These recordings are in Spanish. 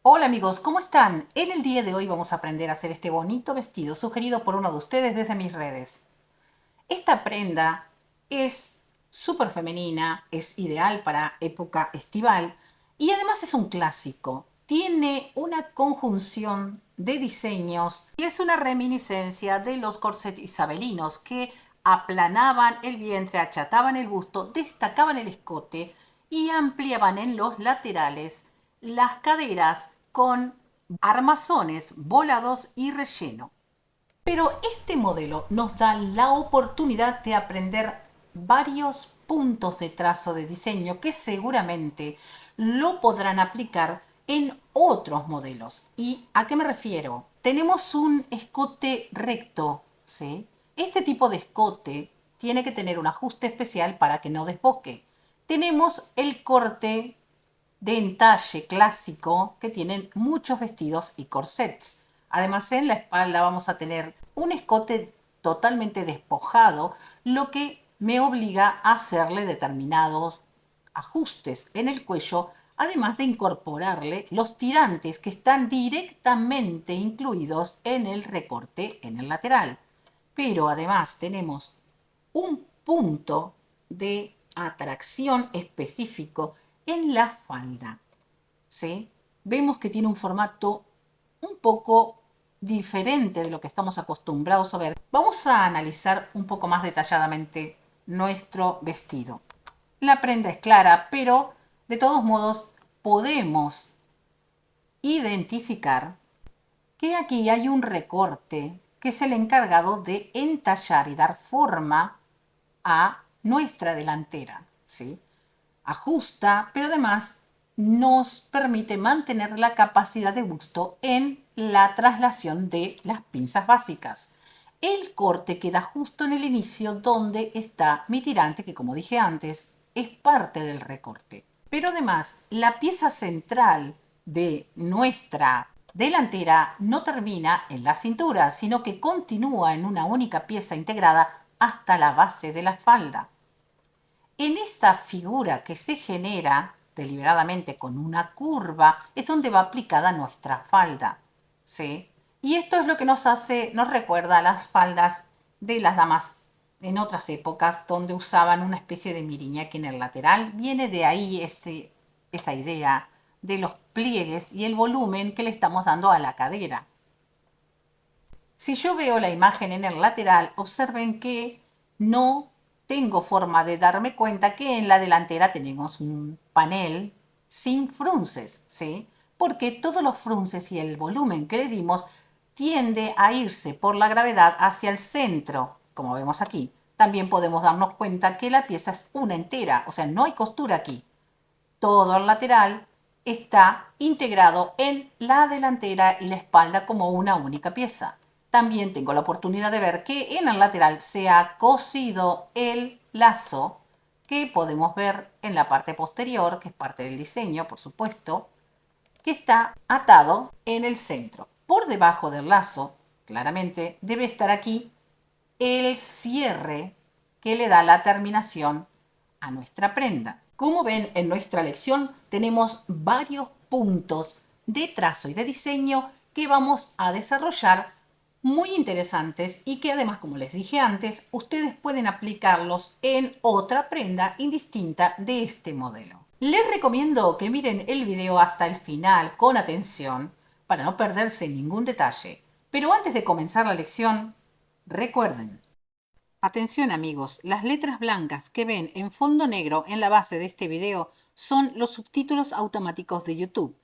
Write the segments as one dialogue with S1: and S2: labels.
S1: Hola amigos, ¿cómo están? En el día de hoy vamos a aprender a hacer este bonito vestido sugerido por uno de ustedes desde mis redes. Esta prenda es súper femenina, es ideal para época estival y además es un clásico. Tiene una conjunción de diseños y es una reminiscencia de los corsets isabelinos que aplanaban el vientre, achataban el busto, destacaban el escote y ampliaban en los laterales las caderas con armazones volados y relleno. Pero este modelo nos da la oportunidad de aprender varios puntos de trazo de diseño que seguramente lo podrán aplicar en otros modelos. ¿Y a qué me refiero? Tenemos un escote recto, ¿sí? Este tipo de escote tiene que tener un ajuste especial para que no desboque. Tenemos el corte de entalle clásico que tienen muchos vestidos y corsets. Además, en la espalda vamos a tener un escote totalmente despojado, lo que me obliga a hacerle determinados ajustes en el cuello, además de incorporarle los tirantes que están directamente incluidos en el recorte en el lateral. Pero además tenemos un punto de atracción específico en la falda. ¿Sí? Vemos que tiene un formato un poco diferente de lo que estamos acostumbrados a ver. Vamos a analizar un poco más detalladamente nuestro vestido. La prenda es clara, pero de todos modos podemos identificar que aquí hay un recorte que es el encargado de entallar y dar forma a nuestra delantera, ¿sí? Ajusta, pero además nos permite mantener la capacidad de busto en la traslación de las pinzas básicas. El corte queda justo en el inicio donde está mi tirante, que como dije antes, es parte del recorte. Pero además, la pieza central de nuestra delantera no termina en la cintura, sino que continúa en una única pieza integrada hasta la base de la falda. En esta figura que se genera deliberadamente con una curva es donde va aplicada nuestra falda, ¿sí? Y esto es lo que nos recuerda a las faldas de las damas en otras épocas donde usaban una especie de miriñaque en el lateral. Viene de ahí esa idea de los pliegues y el volumen que le estamos dando a la cadera. Si yo veo la imagen en el lateral, observen que no tengo forma de darme cuenta que en la delantera tenemos un panel sin frunces, ¿sí? Porque todos los frunces y el volumen que le dimos tiende a irse por la gravedad hacia el centro, como vemos aquí. También podemos darnos cuenta que la pieza es una entera, o sea, no hay costura aquí. Todo el lateral está integrado en la delantera y la espalda como una única pieza. También tengo la oportunidad de ver que en el lateral se ha cosido el lazo que podemos ver en la parte posterior, que es parte del diseño, por supuesto, que está atado en el centro. Por debajo del lazo, claramente, debe estar aquí el cierre que le da la terminación a nuestra prenda. Como ven, en nuestra lección tenemos varios puntos de trazo y de diseño que vamos a desarrollar muy interesantes y que además, como les dije antes, ustedes pueden aplicarlos en otra prenda indistinta de este modelo. Les recomiendo que miren el video hasta el final con atención para no perderse ningún detalle. Pero antes de comenzar la lección, recuerden, atención amigos, las letras blancas que ven en fondo negro en la base de este video son los subtítulos automáticos de YouTube.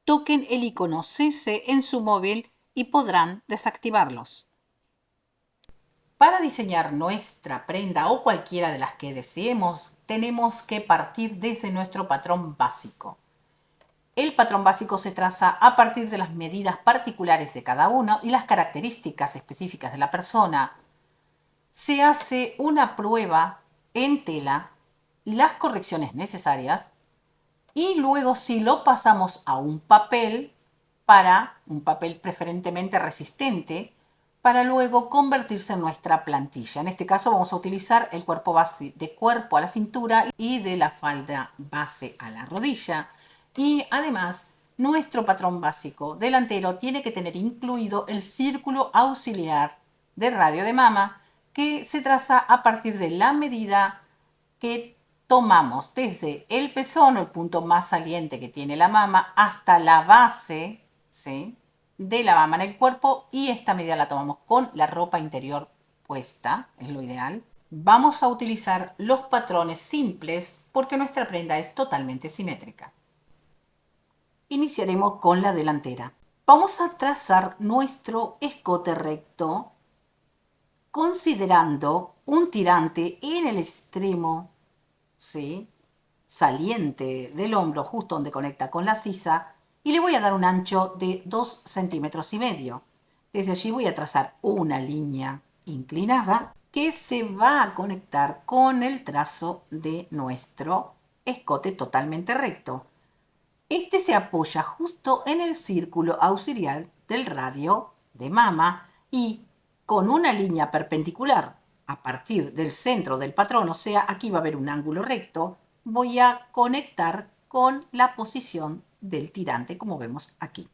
S1: Toquen el icono CC en su móvil y podrán desactivarlos. Para diseñar nuestra prenda o cualquiera de las que deseemos, tenemos que partir desde nuestro patrón básico. El patrón básico se traza a partir de las medidas particulares de cada uno y las características específicas de la persona. Se hace una prueba en tela, las correcciones necesarias y luego si lo pasamos a un papel, para un papel preferentemente resistente, para luego convertirse en nuestra plantilla. En este caso vamos a utilizar el cuerpo base de cuerpo a la cintura y de la falda base a la rodilla. Y además, nuestro patrón básico delantero tiene que tener incluido el círculo auxiliar de radio de mama que se traza a partir de la medida que tomamos desde el pezón, el punto más saliente que tiene la mama, hasta la base, ¿sí?, de la mama en el cuerpo, y esta medida la tomamos con la ropa interior puesta, es lo ideal. Vamos a utilizar los patrones simples porque nuestra prenda es totalmente simétrica. Iniciaremos con la delantera. Vamos a trazar nuestro escote recto considerando un tirante en el extremo, ¿sí?, saliente del hombro, justo donde conecta con la sisa, y le voy a dar un ancho de 2,5 centímetros. Desde allí voy a trazar una línea inclinada que se va a conectar con el trazo de nuestro escote totalmente recto. Este se apoya justo en el círculo auxiliar del radio de mama y con una línea perpendicular a partir del centro del patrón, o sea, aquí va a haber un ángulo recto, voy a conectar con la posición del tirante, como vemos aquí.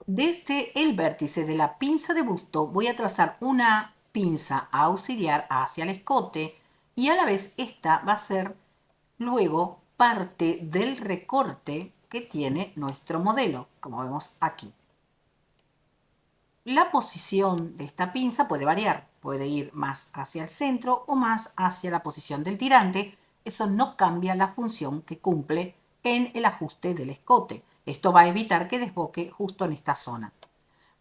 S1: Desde el vértice de la pinza de busto voy a trazar una pinza auxiliar hacia el escote y a la vez esta va a ser luego parte del recorte que tiene nuestro modelo, como vemos aquí. La posición de esta pinza puede variar, puede ir más hacia el centro o más hacia la posición del tirante. Eso no cambia la función que cumple en el ajuste del escote. Esto va a evitar que desboque justo en esta zona.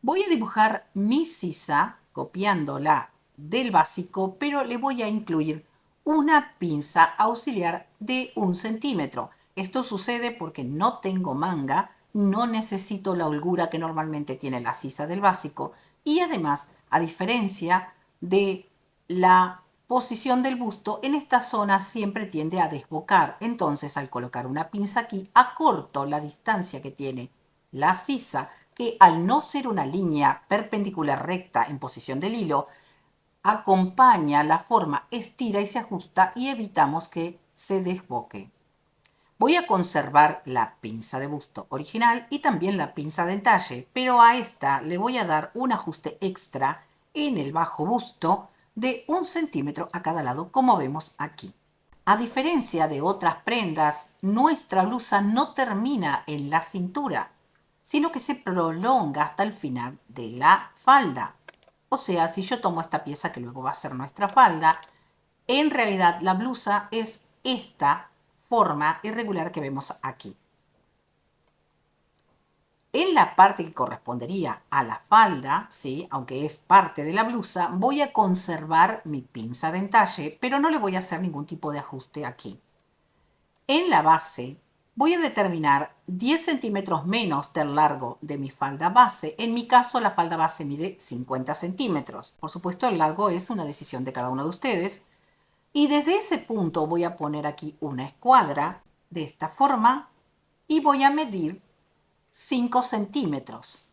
S1: Voy a dibujar mi sisa copiándola del básico, pero le voy a incluir una pinza auxiliar de 1 centímetro. Esto sucede porque no tengo manga, no necesito la holgura que normalmente tiene la sisa del básico y además, a diferencia de la posición del busto, en esta zona siempre tiende a desbocar. Entonces, al colocar una pinza aquí, acorto la distancia que tiene la sisa, que al no ser una línea perpendicular recta en posición del hilo, acompaña la forma, estira y se ajusta y evitamos que se desboque. Voy a conservar la pinza de busto original y también la pinza de entalle, pero a esta le voy a dar un ajuste extra en el bajo busto de 1 centímetro a cada lado, como vemos aquí. A diferencia de otras prendas, nuestra blusa no termina en la cintura, sino que se prolonga hasta el final de la falda. O sea, si yo tomo esta pieza que luego va a ser nuestra falda, en realidad la blusa es esta forma irregular que vemos aquí. En la parte que correspondería a la falda, ¿sí?, aunque es parte de la blusa, voy a conservar mi pinza de entalle, pero no le voy a hacer ningún tipo de ajuste aquí. En la base voy a determinar 10 centímetros menos del largo de mi falda base. En mi caso, la falda base mide 50 centímetros. Por supuesto, el largo es una decisión de cada uno de ustedes. Y desde ese punto voy a poner aquí una escuadra de esta forma y voy a medir 5 centímetros.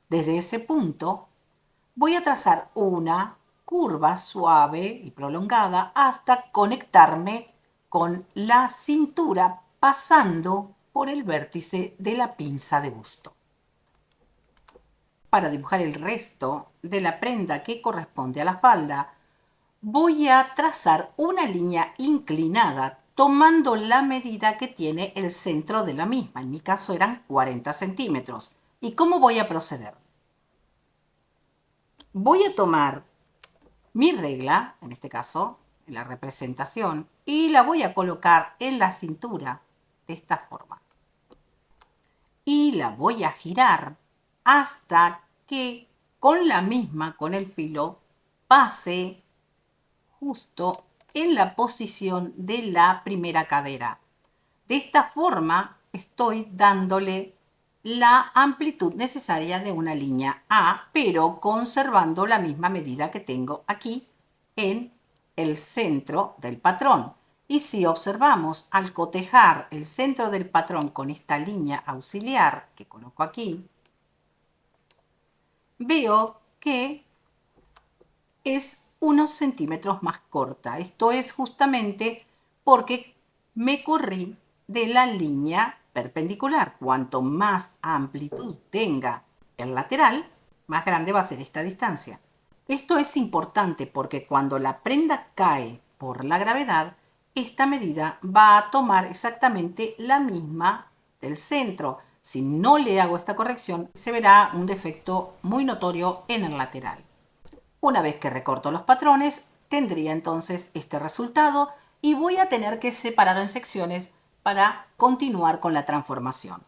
S1: Desde ese punto voy a trazar una curva suave y prolongada hasta conectarme con la cintura pasando por el vértice de la pinza de busto. Para dibujar el resto de la prenda que corresponde a la falda, voy a trazar una línea inclinada tomando la medida que tiene el centro de la misma. En mi caso eran 40 centímetros. ¿Y cómo voy a proceder? Voy a tomar mi regla, en este caso, en la representación, y la voy a colocar en la cintura de esta forma. Y la voy a girar hasta que con la misma, con el filo, pase justo en la posición de la primera cadera. De esta forma estoy dándole la amplitud necesaria de una línea A, pero conservando la misma medida que tengo aquí en el centro del patrón. Y si observamos, al cotejar el centro del patrón con esta línea auxiliar que coloco aquí, veo que es unos centímetros más corta. Esto es justamente porque me corrí de la línea perpendicular. Cuanto más amplitud tenga el lateral, más grande va a ser esta distancia. Esto es importante porque cuando la prenda cae por la gravedad, esta medida va a tomar exactamente la misma del centro. Si no le hago esta corrección, se verá un defecto muy notorio en el lateral. Una vez que recorto los patrones, tendría entonces este resultado y voy a tener que separarlo en secciones para continuar con la transformación.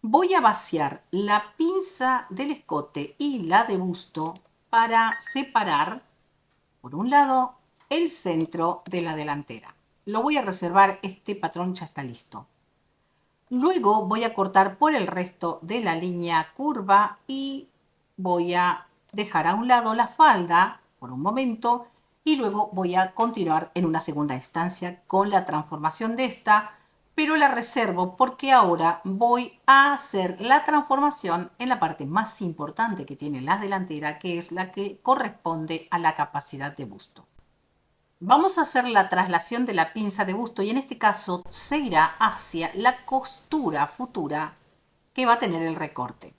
S1: Voy a vaciar la pinza del escote y la de busto para separar, por un lado, el centro de la delantera. Lo voy a reservar, este patrón ya está listo. Luego voy a cortar por el resto de la línea curva y voy a dejar a un lado la falda por un momento y luego voy a continuar en una segunda instancia con la transformación de esta, pero la reservo porque ahora voy a hacer la transformación en la parte más importante que tiene la delantera, que es la que corresponde a la capacidad de busto. Vamos a hacer la traslación de la pinza de busto y en este caso se irá hacia la costura futura que va a tener el recorte.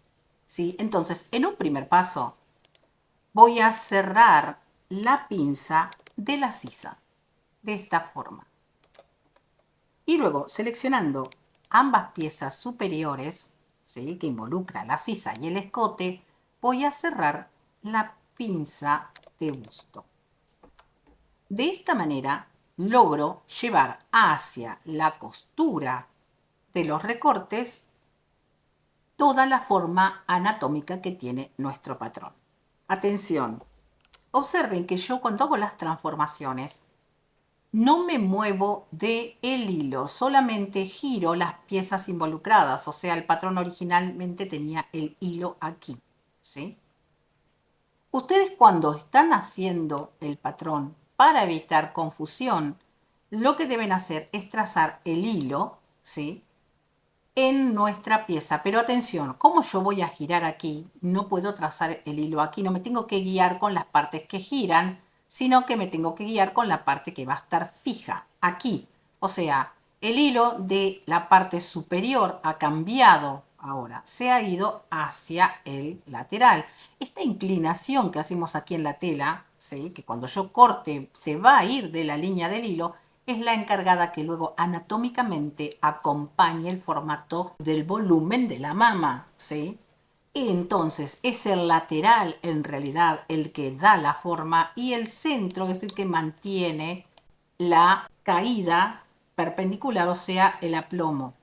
S1: ¿Sí? Entonces, en un primer paso, voy a cerrar la pinza de la sisa de esta forma. Y luego, seleccionando ambas piezas superiores, ¿sí?, que involucra la sisa y el escote, voy a cerrar la pinza de busto. De esta manera logro llevar hacia la costura de los recortes toda la forma anatómica que tiene nuestro patrón. Atención, observen que yo cuando hago las transformaciones no me muevo del hilo, solamente giro las piezas involucradas, o sea, el patrón originalmente tenía el hilo aquí, ¿sí? Ustedes cuando están haciendo el patrón, para evitar confusión, lo que deben hacer es trazar el hilo, ¿sí?, en nuestra pieza. Pero atención, como yo voy a girar aquí, no puedo trazar el hilo aquí, no me tengo que guiar con las partes que giran, sino que me tengo que guiar con la parte que va a estar fija, aquí. O sea, el hilo de la parte superior ha cambiado ahora, se ha ido hacia el lateral. Esta inclinación que hacemos aquí en la tela, ¿sí?, que cuando yo corte se va a ir de la línea del hilo, es la encargada que luego anatómicamente acompañe el formato del volumen de la mama, ¿sí? Y entonces es el lateral en realidad el que da la forma y el centro es el que mantiene la caída perpendicular, o sea, el aplomo.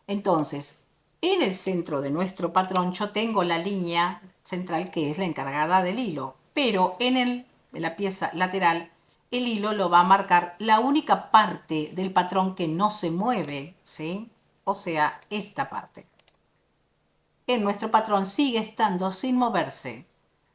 S1: Entonces, en el centro de nuestro patrón yo tengo la línea central que es la encargada del hilo, pero en la pieza lateral el hilo lo va a marcar la única parte del patrón que no se mueve, ¿sí? O sea, esta parte. En nuestro patrón sigue estando sin moverse.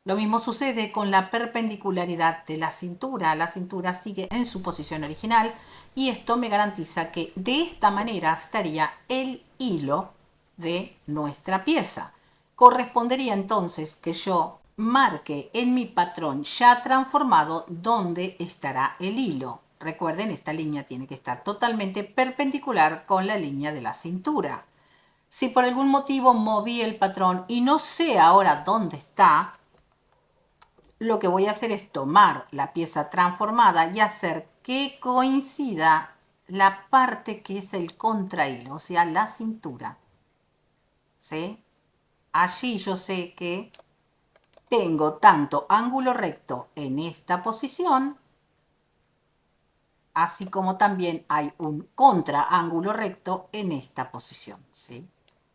S1: Lo mismo sucede con la perpendicularidad de la cintura. La cintura sigue en su posición original y esto me garantiza que de esta manera estaría el hilo de nuestra pieza. Correspondería entonces que yo marque en mi patrón ya transformado dónde estará el hilo. Recuerden, esta línea tiene que estar totalmente perpendicular con la línea de la cintura. Si por algún motivo moví el patrón y no sé ahora dónde está, lo que voy a hacer es tomar la pieza transformada y hacer que coincida la parte que es el contrahilo, o sea, la cintura. ¿Sí? Allí yo sé que tengo tanto ángulo recto en esta posición, así como también hay un contraángulo recto en esta posición, ¿sí?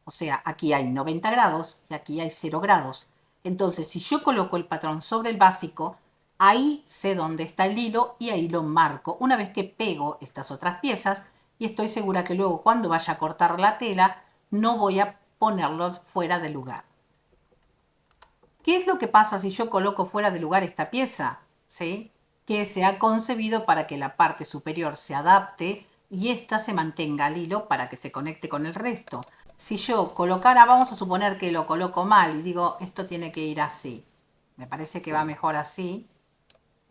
S1: O sea, aquí hay 90 grados y aquí hay 0 grados. Entonces, si yo coloco el patrón sobre el básico, ahí sé dónde está el hilo y ahí lo marco. Una vez que pego estas otras piezas, y estoy segura que luego cuando vaya a cortar la tela, no voy a ponerlo fuera de lugar. ¿Qué es lo que pasa si yo coloco fuera de lugar esta pieza? ¿Sí? Que se ha concebido para que la parte superior se adapte y ésta se mantenga al hilo para que se conecte con el resto. Si yo colocara, vamos a suponer que lo coloco mal y digo, esto tiene que ir así. Me parece que va mejor así.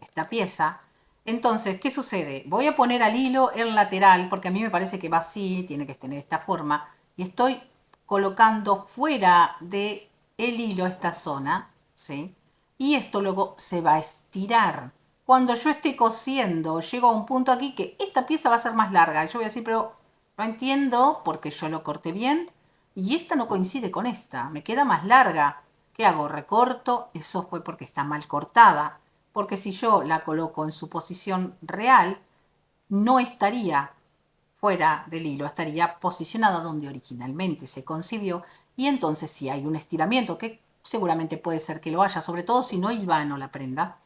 S1: esta pieza. Entonces, ¿qué sucede? Voy a poner al hilo el lateral, porque a mí me parece que va así, tiene que tener esta forma, y estoy colocando fuera de el hilo esta zona, ¿sí? Y esto luego se va a estirar. Cuando yo esté cosiendo, llego a un punto aquí que esta pieza va a ser más larga. Yo voy a decir, pero no entiendo porque yo lo corté bien y esta no coincide con esta, me queda más larga. ¿Qué hago? Recorto, eso fue porque está mal cortada, porque si yo la coloco en su posición real, no estaría fuera del hilo, estaría posicionada donde originalmente se concibió y entonces si hay un estiramiento, que seguramente puede ser que lo haya, sobre todo si no hilvano la prenda,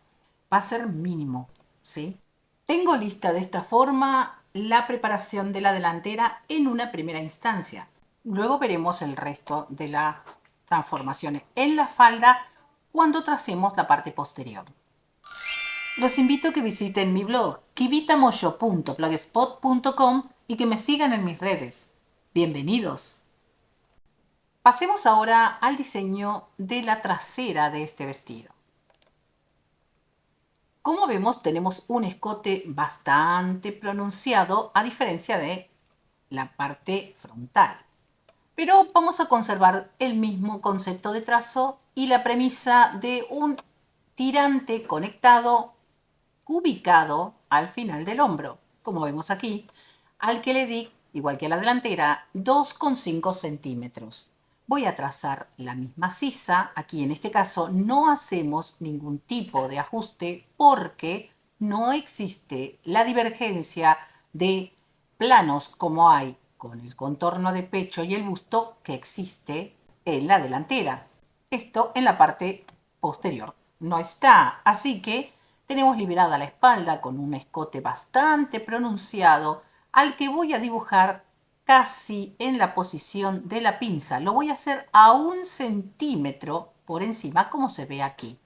S1: va a ser mínimo, ¿sí? Tengo lista de esta forma la preparación de la delantera en una primera instancia. Luego veremos el resto de las transformaciones en la falda cuando tracemos la parte posterior. Los invito a que visiten mi blog kivitamoyo.blogspot.com y que me sigan en mis redes. Bienvenidos. Pasemos ahora al diseño de la trasera de este vestido. Como vemos, tenemos un escote bastante pronunciado a diferencia de la parte frontal. Pero vamos a conservar el mismo concepto de trazo y la premisa de un tirante conectado ubicado al final del hombro, como vemos aquí, al que le di, igual que a la delantera, 2,5 centímetros. Voy a trazar la misma sisa. Aquí en este caso no hacemos ningún tipo de ajuste porque no existe la divergencia de planos como hay con el contorno de pecho y el busto que existe en la delantera. Esto en la parte posterior no está, así que tenemos liberada la espalda con un escote bastante pronunciado al que voy a dibujar casi en la posición de la pinza. Lo voy a hacer a 1 centímetro por encima, como se ve aquí.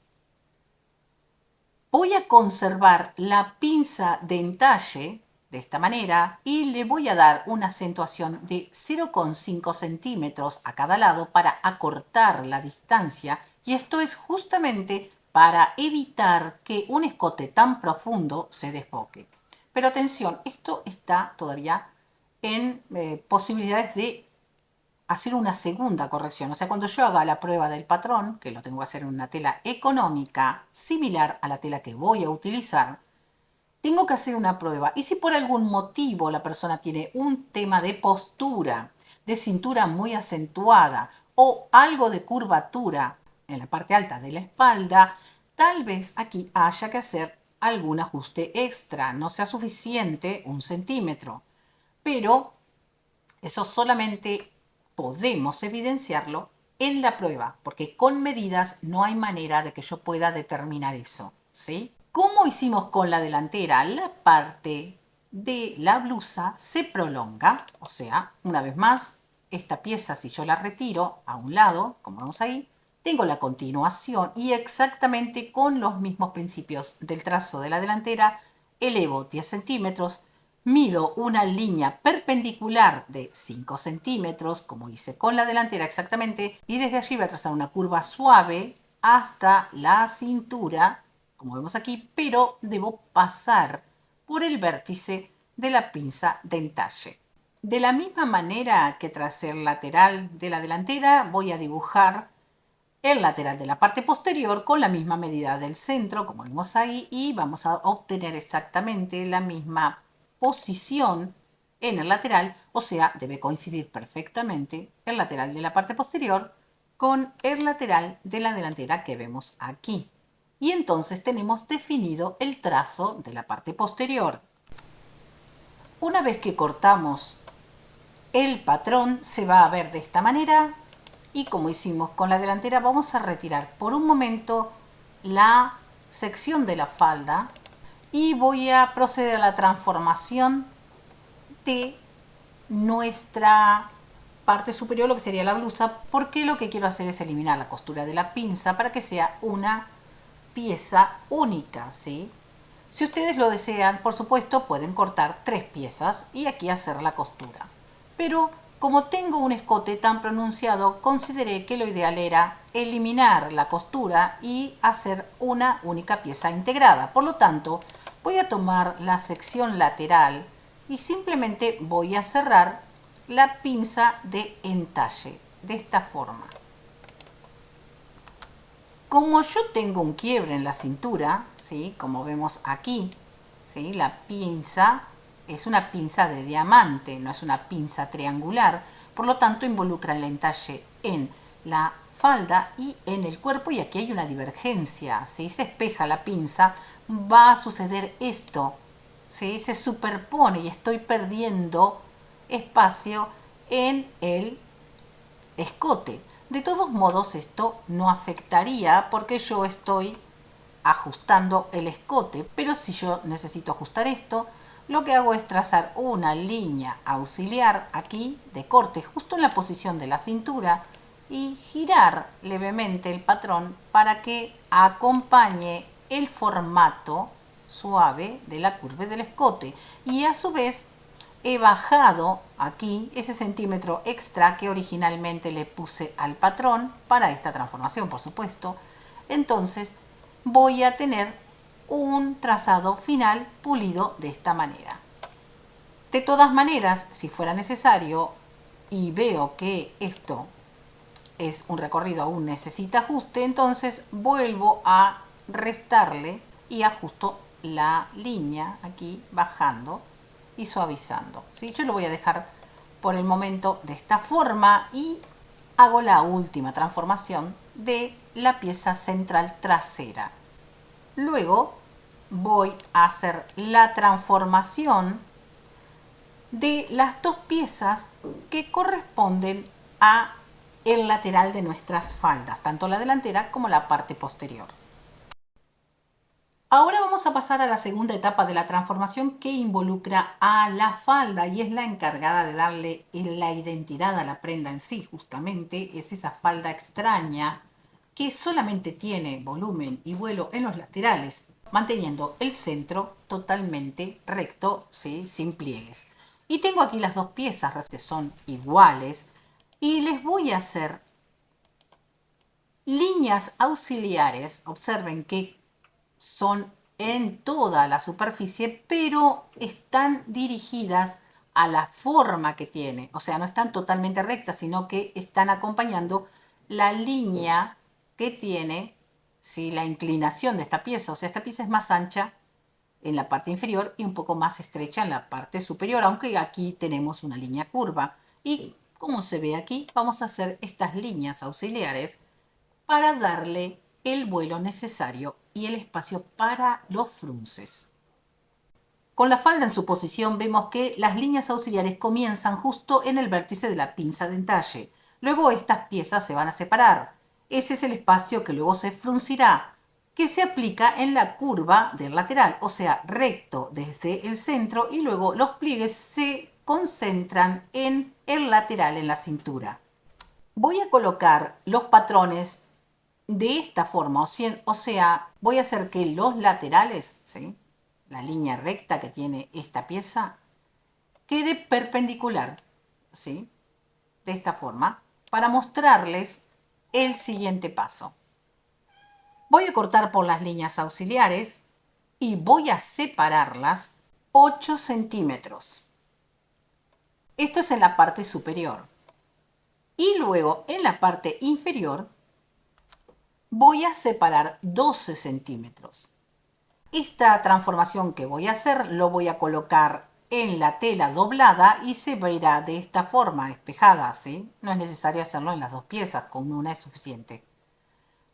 S1: Voy a conservar la pinza de entalle de esta manera y le voy a dar una acentuación de 0,5 centímetros a cada lado para acortar la distancia, y esto es justamente para evitar que un escote tan profundo se desboque. Pero atención, esto está todavía en posibilidades de hacer una segunda corrección. O sea, cuando yo haga la prueba del patrón, que lo tengo que hacer en una tela económica similar a la tela que voy a utilizar, tengo que hacer una prueba. Y si por algún motivo la persona tiene un tema de postura, de cintura muy acentuada o algo de curvatura en la parte alta de la espalda, tal vez aquí haya que hacer algún ajuste extra. No sea suficiente 1 centímetro, pero eso solamente podemos evidenciarlo en la prueba, porque con medidas no hay manera de que yo pueda determinar eso, ¿sí? Como hicimos con la delantera, la parte de la blusa se prolonga, o sea, una vez más, esta pieza si yo la retiro a un lado, como vemos ahí, tengo la continuación y exactamente con los mismos principios del trazo de la delantera, elevo 10 centímetros, mido una línea perpendicular de 5 centímetros, como hice con la delantera exactamente, y desde allí voy a trazar una curva suave hasta la cintura, como vemos aquí, pero debo pasar por el vértice de la pinza de entalle. De la misma manera que tracé el lateral de la delantera, voy a dibujar el lateral de la parte posterior con la misma medida del centro, como vemos ahí, y vamos a obtener exactamente la misma posición en el lateral, o sea, debe coincidir perfectamente el lateral de la parte posterior con el lateral de la delantera que vemos aquí. Y entonces tenemos definido el trazo de la parte posterior. Una vez que cortamos el patrón, se va a ver de esta manera. Y como hicimos con la delantera, vamos a retirar por un momento la sección de la falda y voy a proceder a la transformación de nuestra parte superior, lo que sería la blusa, porque lo que quiero hacer es eliminar la costura de la pinza para que sea una pieza única, ¿sí? Si ustedes lo desean, por supuesto, pueden cortar 3 piezas y aquí hacer la costura. Pero Como tengo un escote tan pronunciado, consideré que lo ideal era eliminar la costura y hacer una única pieza integrada. Por lo tanto, voy a tomar la sección lateral y simplemente voy a cerrar la pinza de entalle de esta forma. Como yo tengo un quiebre en la cintura, ¿sí? Como vemos aquí, ¿sí? La pinza es una pinza de diamante, no es una pinza triangular, por lo tanto involucra el entalle en la falda y en el cuerpo, y aquí hay una divergencia. Si se espeja la pinza, va a suceder esto, ¿sí? Se superpone y estoy perdiendo espacio en el escote. De todos modos, esto no afectaría porque yo estoy ajustando el escote, pero si yo necesito ajustar esto, lo que hago es trazar una línea auxiliar aquí de corte justo en la posición de la cintura y girar levemente el patrón para que acompañe el formato suave de la curva del escote, y a su vez he bajado aquí ese centímetro extra que originalmente le puse al patrón para esta transformación, por supuesto. Entonces voy a tener un trazado final pulido de esta manera. De todas maneras, si fuera necesario y veo que esto es un recorrido aún necesita ajuste, entonces vuelvo a restarle y ajusto la línea aquí bajando y suavizando, ¿sí? Yo lo voy a dejar por el momento de esta forma y hago la última transformación de la pieza central trasera. Luego voy a hacer la transformación de las dos piezas que corresponden a el lateral de nuestras faldas, tanto la delantera como la parte posterior. Ahora vamos a pasar a la segunda etapa de la transformación, que involucra a la falda y es la encargada de darle la identidad a la prenda en sí. Justamente es esa falda extraña que solamente tiene volumen y vuelo en los laterales, manteniendo el centro totalmente recto, ¿sí? Sin pliegues. Y tengo aquí las dos piezas que son iguales y les voy a hacer líneas auxiliares. Observen que son en toda la superficie, pero están dirigidas a la forma que tiene. O sea, no están totalmente rectas, sino que están acompañando la línea que tiene, ¿sí? La inclinación de esta pieza. O sea, esta pieza es más ancha en la parte inferior y un poco más estrecha en la parte superior, aunque aquí tenemos una línea curva. Y como se ve aquí, vamos a hacer estas líneas auxiliares para darle el vuelo necesario y el espacio para los frunces. Con la falda en su posición vemos que las líneas auxiliares comienzan justo en el vértice de la pinza de entalle. Luego estas piezas se van a separar. Ese es el espacio que luego se fruncirá, que se aplica en la curva del lateral, o sea, recto desde el centro, y luego los pliegues se concentran en el lateral, en la cintura. Voy a colocar los patrones de esta forma, o sea, voy a hacer que los laterales, ¿sí? La línea recta que tiene esta pieza, quede perpendicular, ¿sí? De esta forma, para mostrarles el siguiente paso. Voy a cortar por las líneas auxiliares y voy a separarlas 8 centímetros. Esto es en la parte superior. Y luego en la parte inferior voy a separar 12 centímetros. Esta transformación que voy a hacer lo voy a colocar en la tela doblada y se verá de esta forma, espejada, ¿sí? No es necesario hacerlo en las dos piezas, con una es suficiente.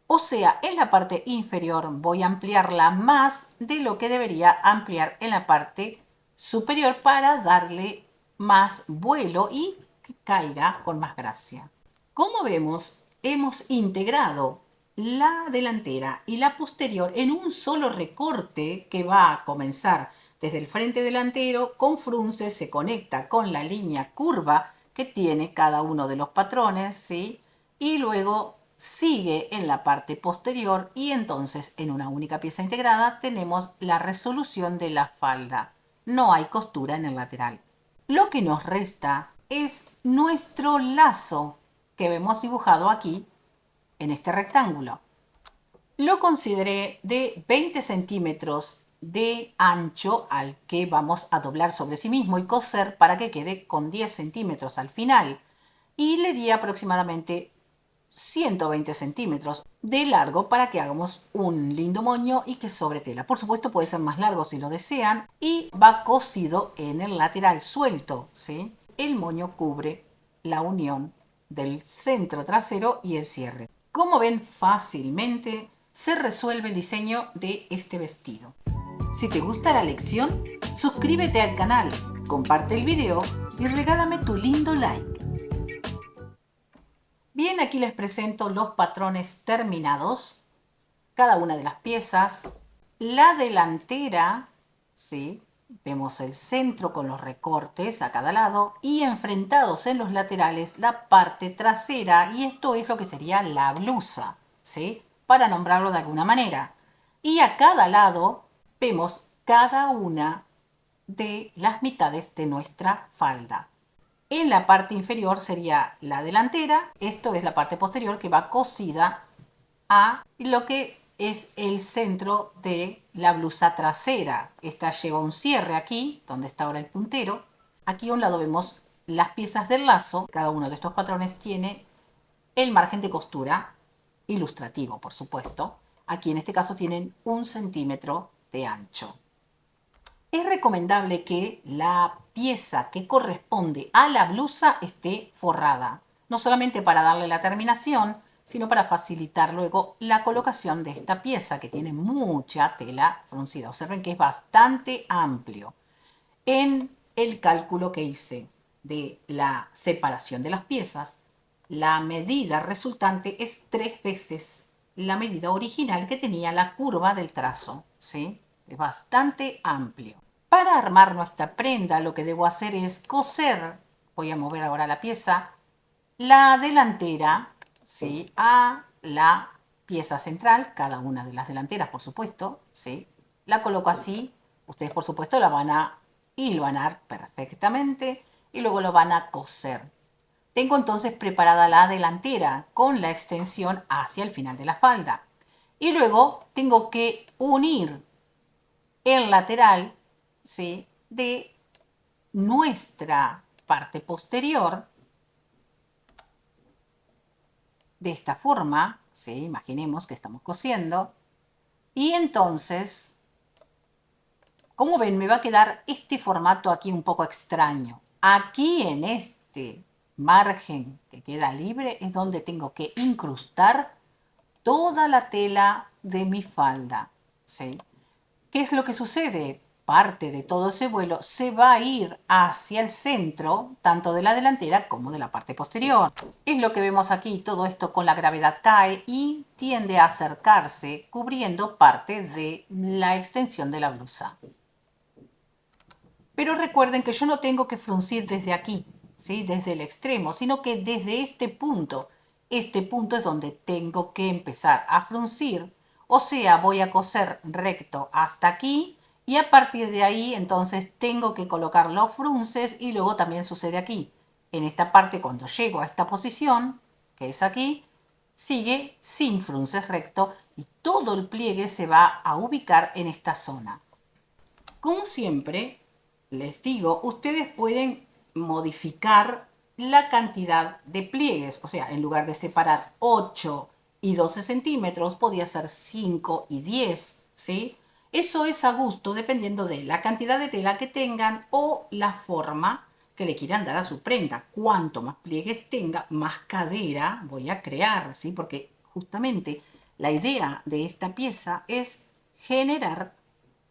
S1: O sea, en la parte inferior voy a ampliarla más de lo que debería ampliar en la parte superior para darle más vuelo y que caiga con más gracia. Como vemos, hemos integrado la delantera y la posterior en un solo recorte que va a comenzar desde el frente delantero con frunces, se conecta con la línea curva que tiene cada uno de los patrones, ¿sí? Y luego sigue en la parte posterior y entonces en una única pieza integrada tenemos la resolución de la falda. No hay costura en el lateral. Lo que nos resta es nuestro lazo que vemos dibujado aquí en este rectángulo. Lo consideré de 20 centímetros de ancho al que vamos a doblar sobre sí mismo y coser para que quede con 10 centímetros al final. Y le di aproximadamente 120 centímetros de largo para que hagamos un lindo moño y que sobre tela. Por supuesto puede ser más largo si lo desean y va cosido en el lateral suelto, ¿sí? El moño cubre la unión del centro trasero y el cierre. Como ven, fácilmente se resuelve el diseño de este vestido. Si te gusta la lección, suscríbete al canal, comparte el video y regálame tu lindo like. Bien, aquí les presento los patrones terminados, cada una de las piezas. La delantera, ¿sí? Vemos el centro con los recortes a cada lado y enfrentados en los laterales la parte trasera, y esto es lo que sería la blusa, ¿sí? Para nombrarlo de alguna manera. Y a cada lado vemos cada una de las mitades de nuestra falda. En la parte inferior sería la delantera, esto es la parte posterior que va cosida a lo que es el centro de la blusa trasera. Esta lleva un cierre aquí, donde está ahora el puntero. Aquí a un lado vemos las piezas del lazo. Cada uno de estos patrones tiene el margen de costura ilustrativo, por supuesto. Aquí en este caso tienen 1 centímetro de ancho. Es recomendable que la pieza que corresponde a la blusa esté forrada, no solamente para darle la terminación, sino para facilitar luego la colocación de esta pieza que tiene mucha tela fruncida. Observen que es bastante amplio. En el cálculo que hice de la separación de las piezas, la medida resultante es 3 veces la medida original que tenía la curva del trazo, ¿sí? Es bastante amplio. Para armar nuestra prenda, lo que debo hacer es coser, voy a mover ahora la pieza, la delantera, ¿sí? A la pieza central, cada una de las delanteras, por supuesto, ¿sí? La coloco así, ustedes por supuesto la van a hilvanar perfectamente y luego lo van a coser. Tengo entonces preparada la delantera con la extensión hacia el final de la falda. Y luego tengo que unir el lateral, ¿sí? De nuestra parte posterior de esta forma, ¿sí? Imaginemos que estamos cosiendo. Y entonces, como ven, me va a quedar este formato aquí un poco extraño. Aquí en este margen que queda libre es donde tengo que incrustar toda la tela de mi falda, ¿sí? ¿Qué es lo que sucede? Parte de todo ese vuelo se va a ir hacia el centro, tanto de la delantera como de la parte posterior. Es lo que vemos aquí, todo esto con la gravedad cae y tiende a acercarse, cubriendo parte de la extensión de la blusa. Pero recuerden que yo no tengo que fruncir desde aquí, ¿sí? Desde el extremo, sino que desde este punto. Este punto es donde tengo que empezar a fruncir, o sea, voy a coser recto hasta aquí y a partir de ahí entonces tengo que colocar los frunces y luego también sucede aquí. En esta parte cuando llego a esta posición, que es aquí, sigue sin frunces recto y todo el pliegue se va a ubicar en esta zona. Como siempre, les digo, ustedes pueden modificar la cantidad de pliegues. O sea, en lugar de separar 8 y 12 centímetros, podía ser 5 y 10, ¿sí? Eso es a gusto dependiendo de la cantidad de tela que tengan o la forma que le quieran dar a su prenda. Cuanto más pliegues tenga, más cadera voy a crear, ¿sí? Porque justamente la idea de esta pieza es generar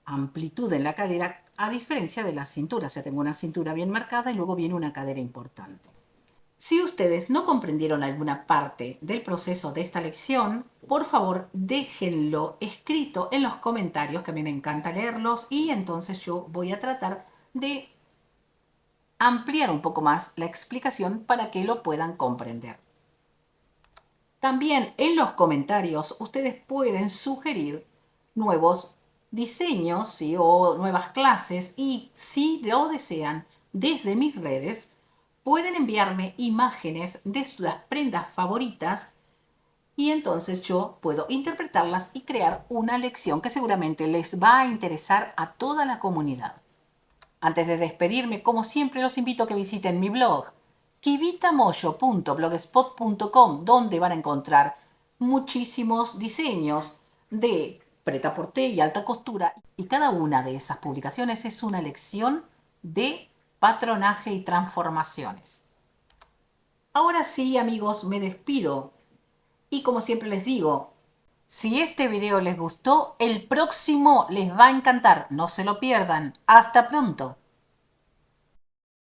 S1: amplitud en la cadera a diferencia de la cintura. O sea, tengo una cintura bien marcada y luego viene una cadera importante. Si ustedes no comprendieron alguna parte del proceso de esta lección, por favor déjenlo escrito en los comentarios, que a mí me encanta leerlos, y entonces yo voy a tratar de ampliar un poco más la explicación para que lo puedan comprender. También en los comentarios ustedes pueden sugerir nuevos diseños, ¿sí? O nuevas clases, y si lo desean desde mis redes pueden enviarme imágenes de sus prendas favoritas y entonces yo puedo interpretarlas y crear una lección que seguramente les va a interesar a toda la comunidad. Antes de despedirme, como siempre, los invito a que visiten mi blog kivitamoyo.blogspot.com, donde van a encontrar muchísimos diseños de prêt-à-porter y alta costura, y cada una de esas publicaciones es una lección de patronaje y transformaciones. Ahora sí, amigos, me despido y como siempre les digo, si este video les gustó, el próximo les va a encantar. No se lo pierdan. Hasta pronto.